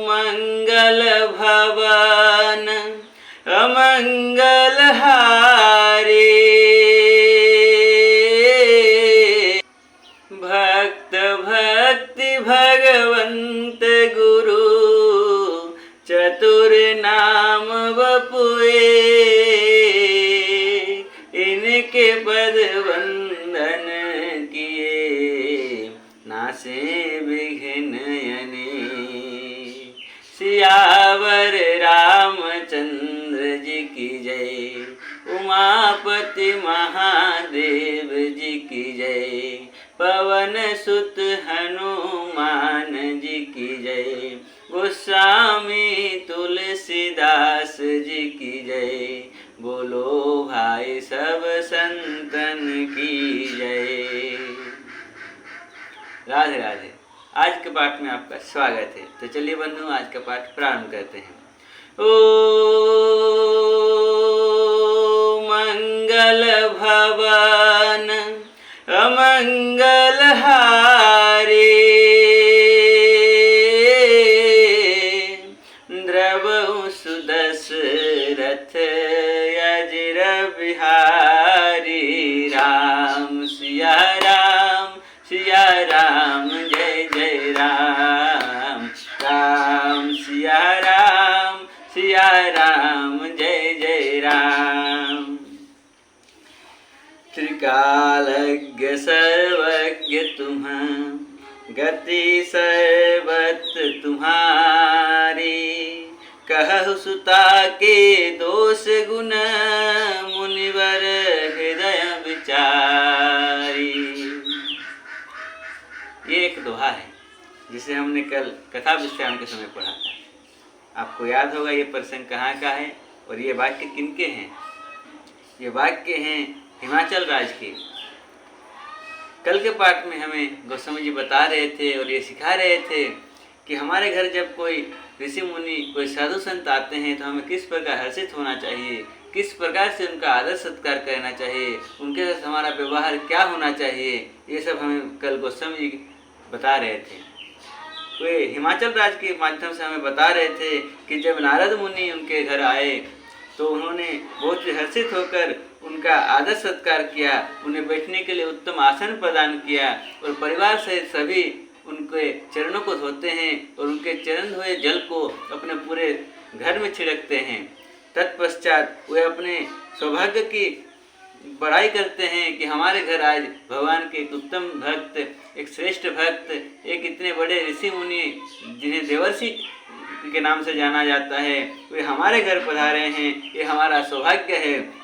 मंगल भवन अमंगल हारे। भक्त भक्ति भगवंत गुरु चतुर नाम बपुए। इनके पद वंदन किए नासे विघ्न यने। सियावर रामचंद्र जी की जय, उमापति महादेव जी की जय, पवन सुत हनुमान जी की जय, गोस्वामी तुलसीदास जी की जय। बोलो भाई सब संतन की जय। राधे राधे। आज के पाठ में आपका स्वागत है। तो चलिए बंधु आज का पाठ प्रारंभ करते हैं। ओ मंगल भवन अमंगल हारे। द्रवहु सुदशरथ अजिर बिहारी। राम सिया राम जय जय राम। राम सिया राम जय जय राम। त्रिकालज्ञ सर्वज्ञ तुम्हां, गति सर्वत्र तुम्हारी। कहु सुता के दोष गुण, मुनिवर हृदय विचारी। ये एक दोहा है जिसे हमने कल कथा विश्राम के समय पढ़ा था। आपको याद होगा ये प्रसंग कहाँ का है और ये वाक्य किनके हैं। ये वाक्य हैं हिमाचल राज के। कल के पाठ में हमें गोस्वामी जी बता रहे थे और ये सिखा रहे थे कि हमारे घर जब कोई ऋषि मुनि कोई साधु संत आते हैं तो हमें किस प्रकार हर्षित होना चाहिए, किस प्रकार से उनका आदर सत्कार करना चाहिए, उनके साथ हमारा व्यवहार क्या होना चाहिए। ये सब हमें कल गोस्वामी जी बता रहे थे। वे हिमाचल राज के माध्यम से हमें बता रहे थे कि जब नारद मुनि उनके घर आए तो उन्होंने बहुत हर्षित होकर उनका आदर सत्कार किया, उन्हें बैठने के लिए उत्तम आसन प्रदान किया और परिवार सहित सभी उनके चरणों को धोते हैं और उनके चरण धोए जल को अपने पूरे घर में छिड़कते हैं। तत्पश्चात वे अपने सौभाग्य की बड़ाई करते हैं कि हमारे घर आज भगवान के एक उत्तम भक्त, एक श्रेष्ठ भक्त, एक इतने बड़े ऋषि मुनि जिन्हें देवर्षि के नाम से जाना जाता है, वे हमारे घर पधारे हैं, ये हमारा सौभाग्य है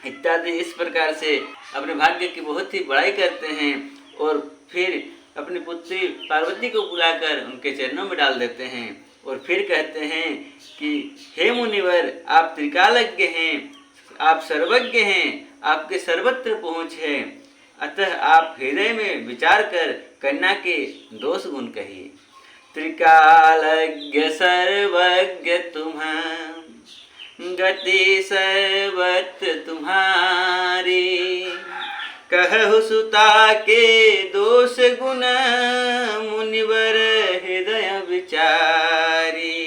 इत्यादि। इस प्रकार से अपने भाग्य की बहुत ही बड़ाई करते हैं और फिर अपनी पुत्री पार्वती को बुलाकर उनके चरणों में डाल देते हैं और फिर कहते हैं कि हे मुनिवर, आप त्रिकालज्ञ हैं, आप सर्वज्ञ हैं, आपके सर्वत्र पहुँच है, अतः आप हृदय में विचार कर कन्या के दोष गुण कहिए। त्रिकालज्ञ सर्वज्ञ तुम्हां, गति सर्वत्र तुम्हारी। कहु सुता के दोष गुण, मुनिवर हृदय विचारी।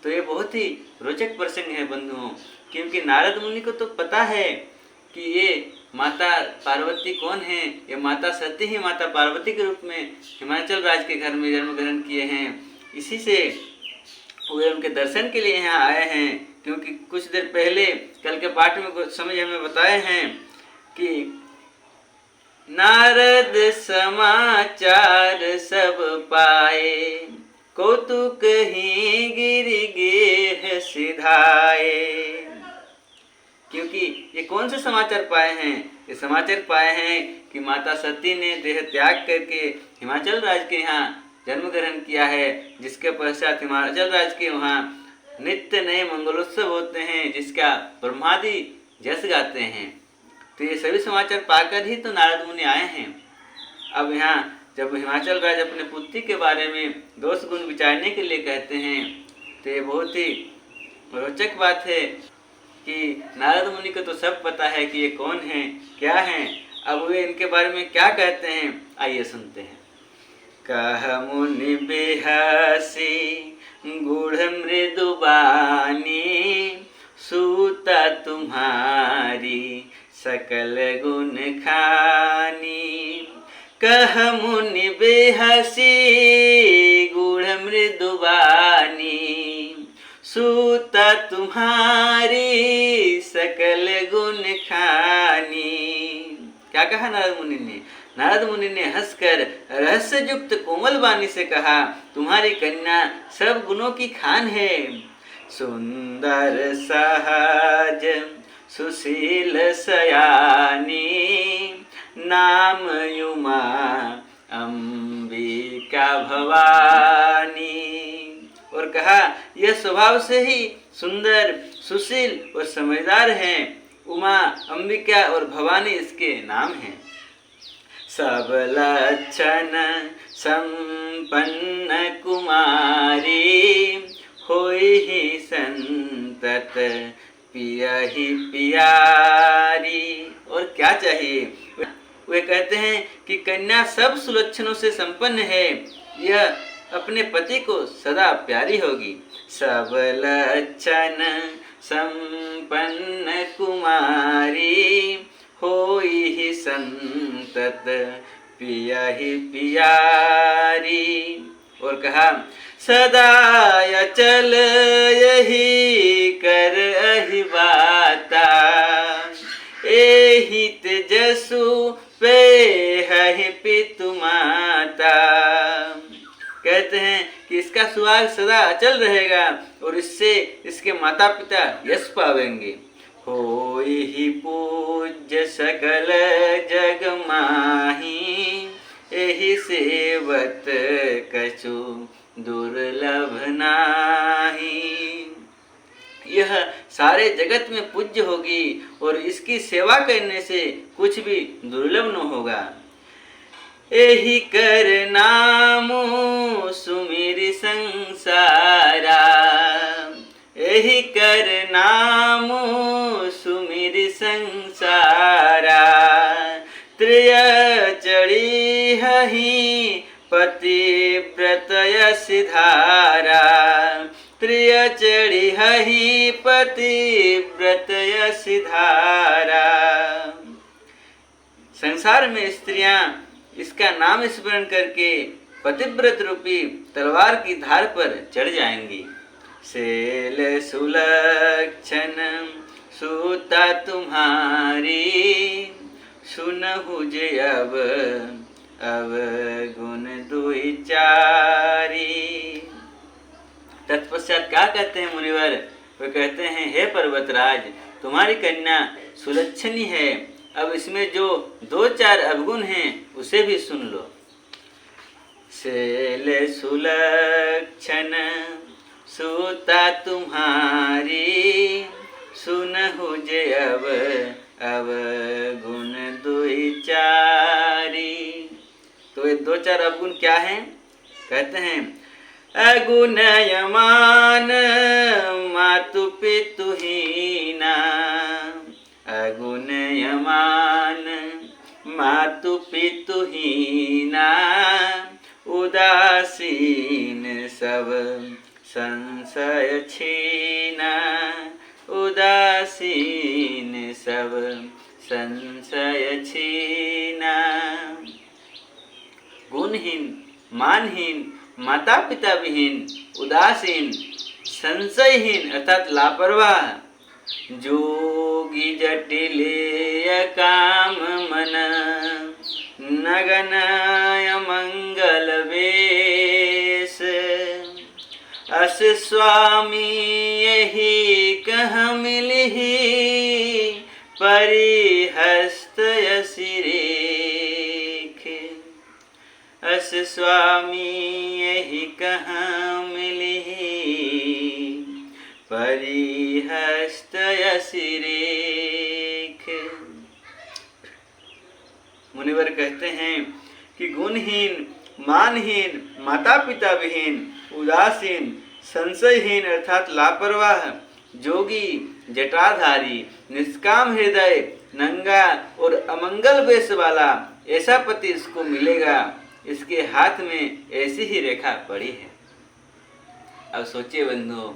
तो ये बहुत ही रोचक प्रसंग है बंधुओं, क्योंकि नारद मुनि को तो पता है कि ये माता पार्वती कौन है। ये माता सती ही माता पार्वती के रूप में हिमाचल राज के घर में जन्म ग्रहण किए हैं। इसी से वे उनके दर्शन के लिए यहाँ आए हैं, क्योंकि कुछ देर पहले कल के पाठ में समझ हमें बताए हैं कि नारद समाचार सब पाए, कौतुक ही गिर गेह सिधाए। क्योंकि ये कौन से समाचार पाए हैं? ये समाचार पाए हैं कि माता सती ने देह त्याग करके हिमाचल राज के यहाँ जन्म ग्रहण किया है, जिसके पश्चात हिमाचल राज के वहाँ नित्य नए मंगलोत्सव होते हैं, जिसका ब्रह्मादि जस गाते हैं। तो ये सभी समाचार पाकर ही तो नारद मुनि आए हैं। अब यहाँ जब हिमाचल राज अपने पुत्री के बारे में दोष गुण विचारने के लिए कहते हैं, तो ये बहुत ही रोचक बात है कि नारद मुनि को तो सब पता है कि ये कौन है, क्या है। अब वे इनके बारे में क्या कहते हैं, आइए सुनते हैं। कह मुनि बेहसी गूढ़ मृदुबानी, सूता तुम्हारी सकल गुण खानी। कह मुनि बेहसी गूढ़ मृदुबानी, सूता तुम्हारी सकल गुण खानी। क्या कहा नारद मुनि ने? नारद मुनि ने हंसकर रहस्य युक्त कोमल वाणी से कहा, तुम्हारी कन्या सब गुणों की खान है। सुंदर सहज सुशील सयानी, नाम उमा अंबिका भवानी। और कहा, यह स्वभाव से ही सुंदर सुशील और समझदार हैं। उमा, अंबिका और भवानी इसके नाम हैं। सब लक्षण संपन्न कुमारी, होई ही संतत पियहि प्यारी। और क्या चाहिए? वे कहते हैं कि कन्या सब सुलक्षणों से संपन्न है, यह अपने पति को सदा प्यारी होगी। सब लक्षण संपन्न कुमारी, होई ही संतत पियहि प्यारी। और कहा, सदा अचल यही कर अहि बाता, एहि तेजसु पे है पितु माता। कहते हैं कि इसका सुहाग सदा अचल रहेगा और इससे इसके माता पिता यश पावेंगे। होई ही पूज्य सकल जग माही, एहि सेवत कछु दुर्लभ नाही। यह सारे जगत में पूज्य होगी और इसकी सेवा करने से कुछ भी दुर्लभ न होगा। एहि कर नामु सुमिरि संसारा, एहि कर नामु सुमिरि संसारा। त्रय चढ़ी हहि पतिव्रत यशि धारा, त्रय चढ़ी हहि पतिव्रत यशि धारा। संसार में स्त्रियां इसका नाम स्मरण करके पतिव्रत रूपी तलवार की धार पर चढ़ जाएंगी। शैल सुलक्षण सूता तुम्हारी, सुनहु जे अब गुण दुई चारी। तत्पश्चात क्या कहते हैं मुनिवर? वे कहते हैं, हे पर्वतराज, तुम्हारी कन्या सुलक्षणी है, अब इसमें जो 2-4 अवगुण हैं उसे भी सुन लो। शैल सुलक्षण सूता तुम्हारी, सुनहु जे अब गुण दुई चारी। तो ये 2-4 अवगुण क्या हैं? कहते हैं, अगुणयमान मातु पितुहीना, अगुणयमान मातु पितुहीना। उदासीन सब संशय छीना, उदासीन सब संशय छीना। गुणहीन, मानहीन, माता पिता विहीन, उदासीन, संशयहीन अर्थात लापरवाह, जोगी जटिले काम मन, नगनय मंगल वेश। अस स्वामी यही कह मिलहि, परिहस्त यशि रेख। अस स्वामी यही कह मिलहि, परिहस्त यशि रेख। मुनिवर कहते हैं कि गुणहीन, मानहीन, माता पिता विहीन, उदासीन, संशयहीन अर्थात लापरवाह, जोगी, जटाधारी, निष्काम हृदय, नंगा और अमंगल वेश वाला ऐसा पति इसको मिलेगा। इसके हाथ में ऐसी ही रेखा पड़ी है। अब सोचिए बंधुओं,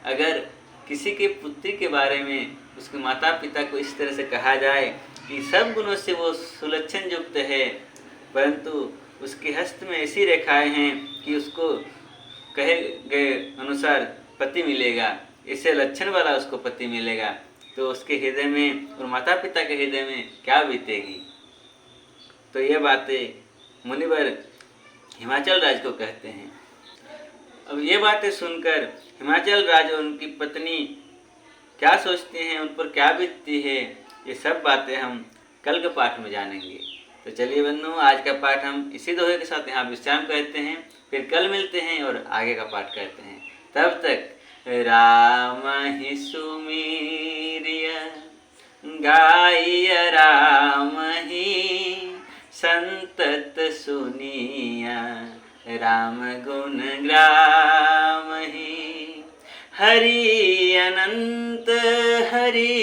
अगर किसी के पुत्री के बारे में उसके माता पिता को इस तरह से कहा जाए कि सब गुणों से वो सुलक्षण युक्त है, परंतु उसके हस्त में ऐसी रेखाएं हैं कि उसको कहे गए अनुसार पति मिलेगा, ऐसे लक्षण वाला उसको पति मिलेगा, तो उसके हृदय में और माता पिता के हृदय में क्या बीतेगी। तो ये बातें मुनिवर हिमाचल राज को कहते हैं। अब ये बातें सुनकर हिमाचल राज और उनकी पत्नी क्या सोचते हैं, उन पर क्या बीतती है, ये सब बातें हम कल के पाठ में जानेंगे। तो चलिए बंधुओं, आज का पाठ हम इसी दोहे के साथ यहाँ विश्राम करते हैं, फिर कल मिलते हैं और आगे का पाठ करते हैं। तब तक राम ही सुमीरिय गाइय राम ही संतत सुनिया, राम गुण ग्राम ही हरि अनंत हरि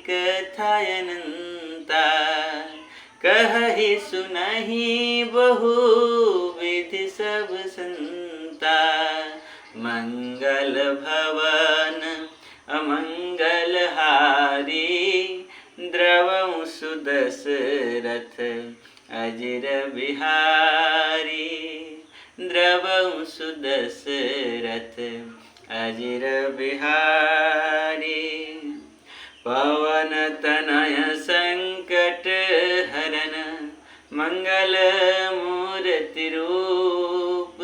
कथा अनंता, कहहि सुनहि बहु विधि सब संता, मंगल भवन अमंगल हारी, द्रवं सुदशरथ अजिर बिहारी, द्रवं सुदशरथ अजिर बिहारी, पवन तनय संकट हरन मंगल मूर्ति रूप,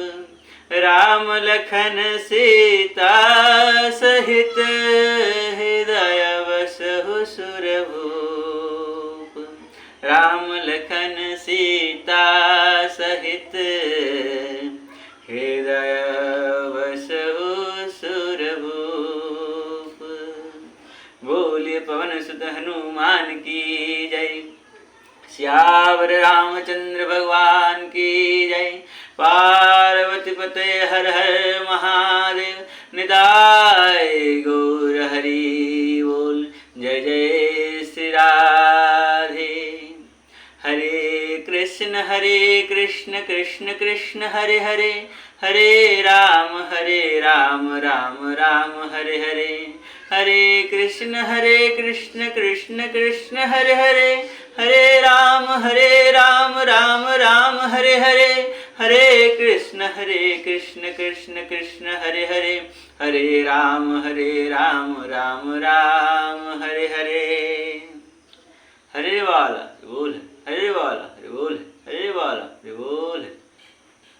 राम लखन सीता सहित हृदय बसहु सुरभूप, राम लखन सीता सहित हृदय बसहु सुरभूप। बोलिए पवन सुत हनुमान की जय, सियावर रामचंद्र भगवान की जय। पार्वती पते हर हर महादेव, निताय गौर हरि बोल। जय जय श्री राधे। हरे कृष्ण कृष्ण कृष्ण हरे हरे, हरे राम राम राम हरे हरे, हरे कृष्ण कृष्ण कृष्ण हरे हरे, हरे राम राम राम हरे हरे, हरे कृष्ण कृष्ण कृष्ण हरे हरे, हरे राम राम राम हरे हरे। हरे वाला बोल, हरे वाला बोल, हरे वाला बोल।